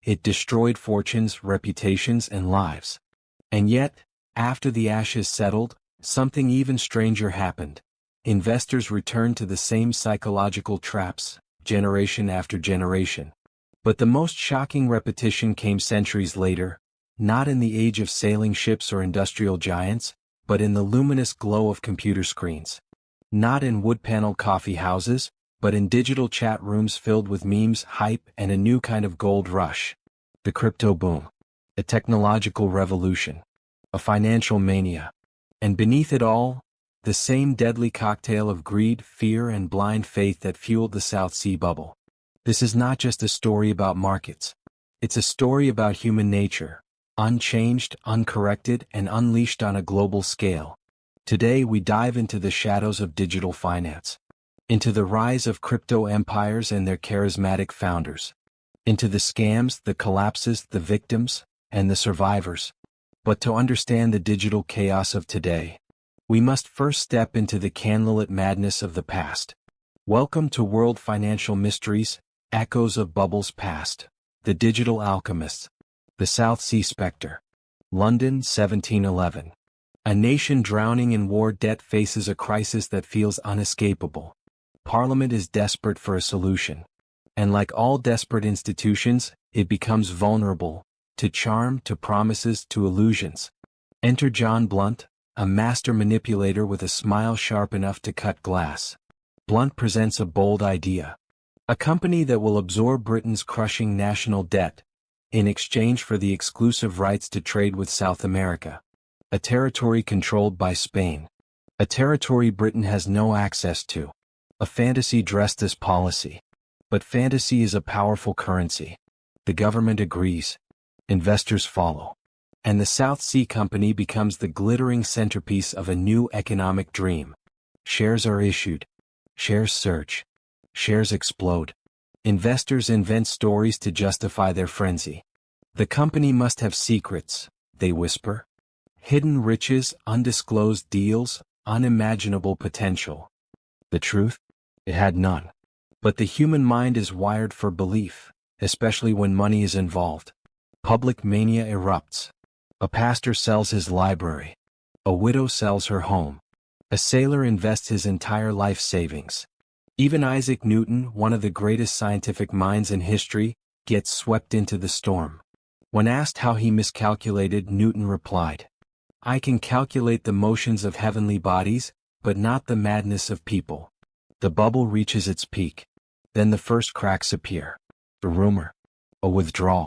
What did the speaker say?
It destroyed fortunes, reputations, and lives. And yet, after the ashes settled, something even stranger happened. Investors returned to the same psychological traps, generation after generation. But the most shocking repetition came centuries later, not in the age of sailing ships or industrial giants, but in the luminous glow of computer screens. Not in wood-paneled coffee houses, but in digital chat rooms filled with memes, hype, and a new kind of gold rush. The crypto boom. A technological revolution. A financial mania. And beneath it all, the same deadly cocktail of greed, fear, and blind faith that fueled the South Sea bubble. This is not just a story about markets. It's a story about human nature, unchanged, uncorrected, and unleashed on a global scale. Today we dive into the shadows of digital finance, into the rise of crypto empires and their charismatic founders, into the scams, the collapses, the victims, and the survivors. But to understand the digital chaos of today, we must first step into the candlelit madness of the past. Welcome to World Financial Mysteries, Echoes of Bubbles Past. The Digital Alchemists. The South Sea Spectre. London, 1711. A nation drowning in war debt faces a crisis that feels unescapable. Parliament is desperate for a solution. And like all desperate institutions, it becomes vulnerable to charm, to promises, to illusions. Enter John Blunt, a master manipulator with a smile sharp enough to cut glass. Blunt presents a bold idea. A company that will absorb Britain's crushing national debt, in exchange for the exclusive rights to trade with South America. A territory controlled by Spain. A territory Britain has no access to. A fantasy dressed as policy. But fantasy is a powerful currency. The government agrees. Investors follow. And the South Sea Company becomes the glittering centerpiece of a new economic dream. Shares are issued. Shares surge. Shares explode. Investors invent stories to justify their frenzy. The company must have secrets, they whisper. Hidden riches, undisclosed deals, unimaginable potential. The truth? It had none. But the human mind is wired for belief, especially when money is involved. Public mania erupts. A pastor sells his library. A widow sells her home. A sailor invests his entire life savings. Even Isaac Newton, one of the greatest scientific minds in history, gets swept into the storm. When asked how he miscalculated, Newton replied, "I can calculate the motions of heavenly bodies, but not the madness of people." The bubble reaches its peak. Then the first cracks appear. A rumor. A withdrawal.